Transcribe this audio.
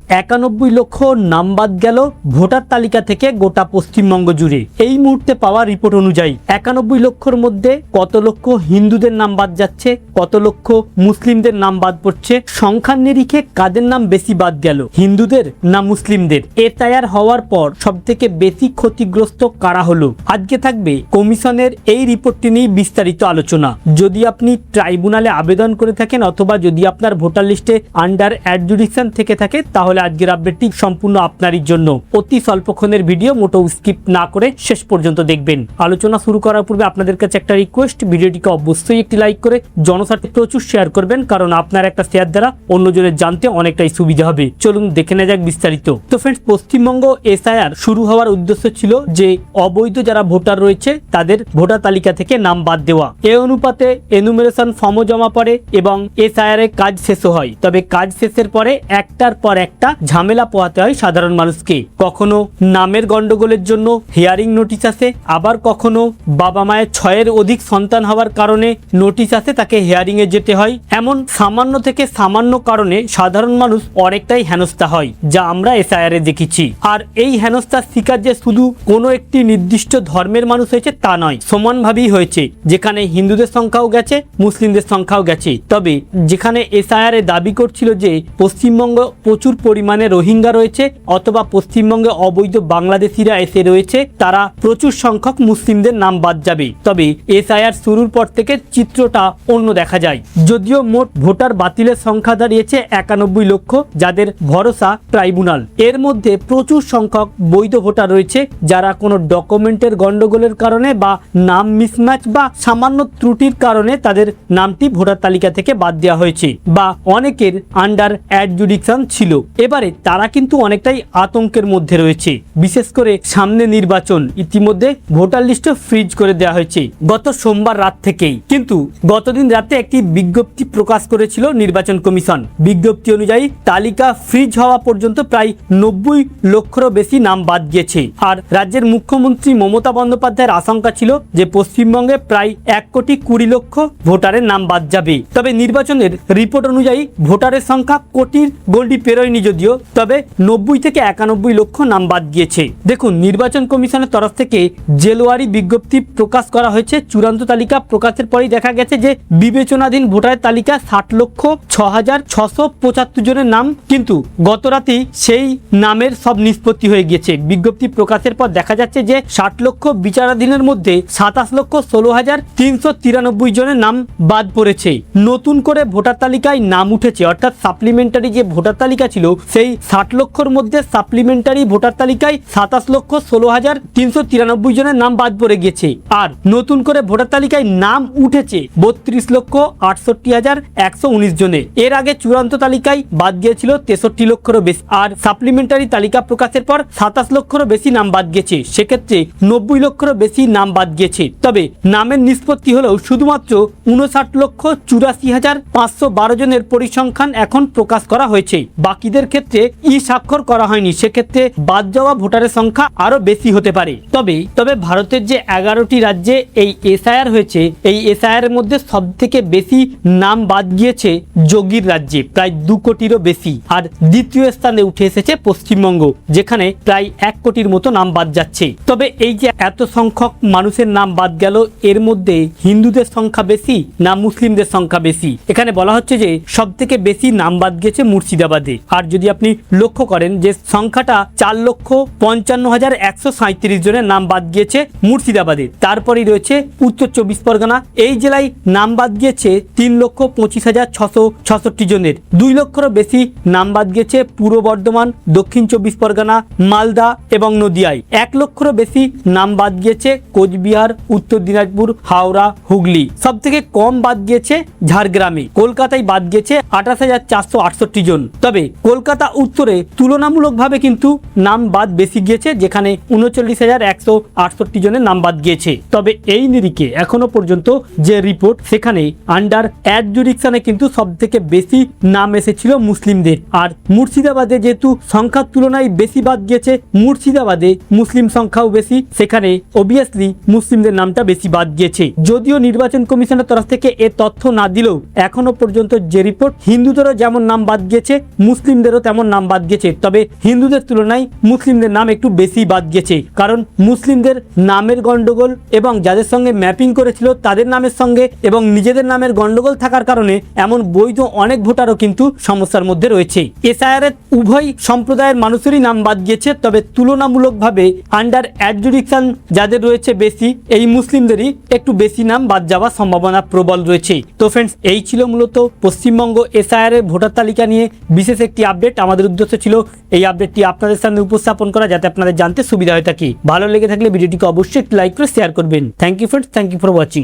91 লক্ষ নাম বাদ গেল ভোটার তালিকা থেকে গোটা পশ্চিমবঙ্গ জুড়ে। এই মুহূর্তে পাওয়া রিপোর্ট অনুযায়ী 91 লক্ষর মধ্যে কত লক্ষ হিন্দুদের নাম বাদ যাচ্ছে, কত লক্ষ মুসলিমদের নাম বাদ পড়ছে, সংখ্যার নিরিখে কাদের নাম বেশি বাদ গেল, হিন্দুদের না মুসলিমদের। এসআইআর হওয়ার পর সব থেকে বেশি ক্ষতিগ্রস্ত কারা হলো, আজকে থাকবে কমিশনের এই রিপোর্টটি নিয়ে বিস্তারিত আলোচনা। যদি আপনি ট্রাইব্যুনালে আবেদন করে থাকেন অথবা যদি আপনার ভোটার লিস্টে আন্ডার অ্যাডজুডিকশন থেকে থাকে তাহলে আজকের আপডেটটি সম্পূর্ণ আপনারই জন্য। অতি স্বল্পক্ষণের ভিডিও, মোটেও স্কিপ না করে শেষ পর্যন্ত দেখবেন। আলোচনা শুরু করার পূর্বে আপনাদের কাছে একটা রিকোয়েস্ট, ভিডিওটিকে অবশ্যই একটি লাইক করে জনস্বার্থে প্রচুর শেয়ার করবেন, কারণ আপনার একটা শেয়ার দ্বারা অন্যজনের জানতে অনেকটাই সুবিধা হবে। চলুন দেখে নেওয়া যাক বিস্তারিত। তো ফ্রেন্ডস, পশ্চিমবঙ্গ এসআইআর শুরু হওয়ার উদ্দেশ্য ছিল যে অবৈধ যারা ভোটার রয়েছে তাদের ভোটার তালিকা থেকে নাম বাদ দেওয়া। এ অনুপাতে এনুমেরেশন ফর্মও জমা পড়ে এবং এসআইআর এর কাজ শেষও হয়। তবে কাজ শেষের পরে একটার পর একটা ঝামেলা পোহাতে হয় সাধারণ মানুষকে। কখনো নামের গন্ডগোলের জন্য হিয়ারিং নোটিশ আসে, আবার কখনো বাবা মায়ের 6-এর অধিক সন্তান হওয়ার কারণে নোটিশ আসে, তাকে হিয়ারিং এ যেতে হয়। এমন সামান্য থেকে সামান্য কারণে সাধারণ মানুষ অনেকটাই হেনস্থা হয়, যা আমরা এসআইআর এ দেখেছি। আর এই হেনস্থার শিকার যে শুধু কোনো একটি নির্দিষ্ট ধর্মের মানুষ হয়েছে তা নয়, সমানভাবেই হয়েছে। যেখানে হিন্দুদের সংখ্যাও গেছে, মুসলিমদের সংখ্যাও গেছে। তবে যেখানে এসআইআর এ দাবি করছিল যে পশ্চিমবঙ্গ প্রচুর পরিমাণে রোহিঙ্গা রয়েছে অথবা পশ্চিমবঙ্গে অবৈধ বাংলাদেশিরা এসে রয়েছে, তারা প্রচুর সংখ্যক মুসলিমদের নাম বাদ যাবে। তবে এসআইআর শুরুর পর থেকে চিত্রটা অন্য দেখা যায়। যদিও মোট ভোটার বাতিলের সংখ্যা দাঁড়িয়েছে 91 লক্ষ, যাদের ভরসা ট্রাইব্যুনাল। এর মধ্যে প্রচুর সংখ্যক বৈধ ভোটার রয়েছে যারা কোনো ডকুমেন্টের গন্ডগোলের কারণে বা নাম মিসম্যাচ বা সামান্য ত্রুটির কারণে তাদের নামটি ভোটার তালিকা থেকে বাদ দেওয়া হয়েছে বা অনেকের আন্ডার অ্যাডজুডিকশন ছিল। এবারে তারা কিন্তু অনেকটাই আতঙ্কের মধ্যে রয়েছে, বিশেষ করে সামনে নির্বাচন। ইতিমধ্যে ভোটার লিস্ট ফ্রিজ করে দেওয়া হয়েছে গত সোমবার রাত থেকেই। কিন্তু গতদিন রাতে একটি বিজ্ঞপ্তি প্রকাশ করেছিল নির্বাচন কমিশন। বিজ্ঞপ্তি অনুযায়ী তালিকা ফ্রিজ হওয়া পর্যন্ত প্রায় 90 লক্ষেরও বেশি নাম বাদ গিয়েছে। আর রাজ্যের মুখ্যমন্ত্রী মমতা বন্দ্যোপাধ্যায়ের আশঙ্কা ছিল যে পশ্চিমবঙ্গে প্রায় 1,20,00,000 ভোটারের নাম বাদ যাবে। তবে নির্বাচনের রিপোর্ট অনুযায়ী ভোটারের সংখ্যা কোটির গণ্ডি পেরোয়নি যদিও, তবে 90 থেকে 91 লক্ষ নাম বাদ গিয়েছে। দেখুন, নির্বাচন কমিশনের তরফ থেকে জেলওয়ারি বিজ্ঞপ্তি প্রকাশ করা হয়েছে। চূড়ান্ত তালিকা প্রকাশের পরেই দেখা গেছে যে বিবেচনাধীন ভোটারের তালিকা 60,06,675 জনের নাম, কিন্তু গত রাতেই সেই নামের সব নিষ্পত্তি হয়ে গিয়েছে। বিজ্ঞপ্তি প্রকাশের পর দেখা যাচ্ছে যে 60 লক্ষ বিচারাধীনের মধ্যে 27,16,393 জনের নাম বাদ পড়েছে। নতুন করে ভোটার তালিকায় নাম উঠেছে, অর্থাৎ সাপ্লিমেন্টারি যে ভোটার তালিকা ছিল সেই 60 লক্ষর মধ্যে সাপ্লিমেন্টারি ভোটার তালিকায় 27,16,393 জনের নাম বাদ পড়ে গেছে। আর নতুন করে ভোটার তালিকায় নাম উঠেছে 32,68,119 জনের। এর আগে চূড়ান্ত তালিকায় বাদ গিয়েছিল 63 লক্ষেরও বেশি। আর সাপ্লিমেন্টারি তালিকা প্রকাশের পর 27 লক্ষেরও বেশি নাম বাদ গেছে। সেক্ষেত্রে 90 লক্ষেরও বেশি নাম বাদ গিয়েছে। তবে নামের নিষ্পত্তি হলেও শুধুমাত্র 59,84,512 জনের পরিসংখ্যান এখন প্রকাশ করা হয়েছে। বাকিদের ক্ষেত্রে স্বাক্ষর করা হয়নি। সেক্ষেত্রে বাদ যাওয়া ভোটারের সংখ্যা আরো বেশি হতে পারে। তবে ভারতের যে 11টি রাজ্যে এই এসআইআর হয়েছে, এই এসআইআর এর মধ্যে সব থেকে বেশি নাম বাদ গিয়েছে যোগীর রাজ্যে, প্রায় 2 কোটিরও বেশি। আর দ্বিতীয় স্থানে উঠে এসেছে পশ্চিমবঙ্গ, যেখানে প্রায় 1 কোটির মতো নাম বাদ যাচ্ছে। তবে এই যে এত সংখ্যক মানুষের নাম বাদ গেল, এর মধ্যে হিন্দুদের সংখ্যা বেশি না মুসলিমদের সংখ্যা বেশি? এখানে বলা হচ্ছে যে সব থেকে বেশি নাম বাদ গেছে মুর্শিদাবাদে। আর যদি আপনি লক্ষ্য করেন যে সংখ্যাটা 4,55,137 জনের নাম বাদ গিয়েছে মুর্শিদাবাদে। তারপরেই রয়েছে উত্তর 24 পরগনা। এই জেলায় নাম বাদ গিয়েছে 3,25,666 জনের। 2 লক্ষেরও বেশি নাম বাদ গিয়েছে পূর্ব বর্ধমান, দক্ষিণ 24 পরগনা, মালদা এবং নদিয়ায়। 1 লক্ষেরও বেশি নাম বাদ গিয়েছে কোচবিহার, উত্তর দিনাজপুর, হাওড়া, হুগলি। সব থেকে কম বাদ গিয়েছে ঝাড়গ্রামে। কলকাতায় বাদ গিয়েছে 28,468 জন। তবে কলকাতা উত্তরে তুলনামূলকভাবে কিন্তু নাম বাদ বেশি গিয়েছে, যেখানে 39,168 জনের নাম বাদ গিয়েছে। তবে এই নিরিখে এখনো পর্যন্ত যে রিপোর্ট, সেখানে আন্ডার অ্যাডজুডিকশনে কিন্তু সব থেকে বেশি নাম এসেছিল মুসলিমদের। আর মুর্শিদাবাদে যেহেতু সংখ্যার তুলনায় বেশি বাদ গিয়েছে, মুর্শিদাবাদে মুসলিম সংখ্যাও বেশি, সেখানে অবভিয়াসলি মুসলিমদের নামটা বেশি বাদ গিয়েছে। যদিও নির্বাচন কমিশনের তরফ থেকে এ তথ্য না দিলেও এখনো পর্যন্ত যে রিপোর্ট, হিন্দুদেরও যেমন নাম বাদ গিয়েছে মুসলিমদেরও মুসলিমদেরও তেমন নাম বাদ গেছে, তবে হিন্দুদের তুলনায় মুসলিমদের নাম একটু বেশি বাদ গেছে, কারণ মুসলিমদের নামের গন্ডগোল এবং যাদের সঙ্গে ম্যাপিং করেছিল তাদের নামের সঙ্গে এবং নিজেদের নামের গন্ডগোল থাকার কারণে এমন বৈধ অনেক ভোটারও কিন্তু সমস্যার মধ্যে রয়েছে। এসআইআর উভয় সম্প্রদায়ের মানুষেরই নাম বাদ গিয়েছে, তবে তুলনামূলকভাবে আন্ডার অ্যাডজুডিকশন যাদের রয়েছে বেশি, এই মুসলিমদেরই একটু বেশি নাম বাদ যাওয়ার সম্ভাবনা প্রবল রয়েছে। তো ফ্রেন্ডস, এই ছিল মূলত পশ্চিমবঙ্গ এসআইআর এর ভোটার তালিকা নিয়ে বিশেষ একটি আপডেট। আমাদের উদ্দেশ্য ছিল এই আপডেটটি আপনাদের সামনে উপস্থাপন করা, যাতে আপনাদের জানতে সুবিধা হয়ে থাকে। ভালো লেগে থাকলে ভিডিওটিকে অবশ্যই একটি লাইক করে শেয়ার করবেন। Thank you friends, thank you for watching.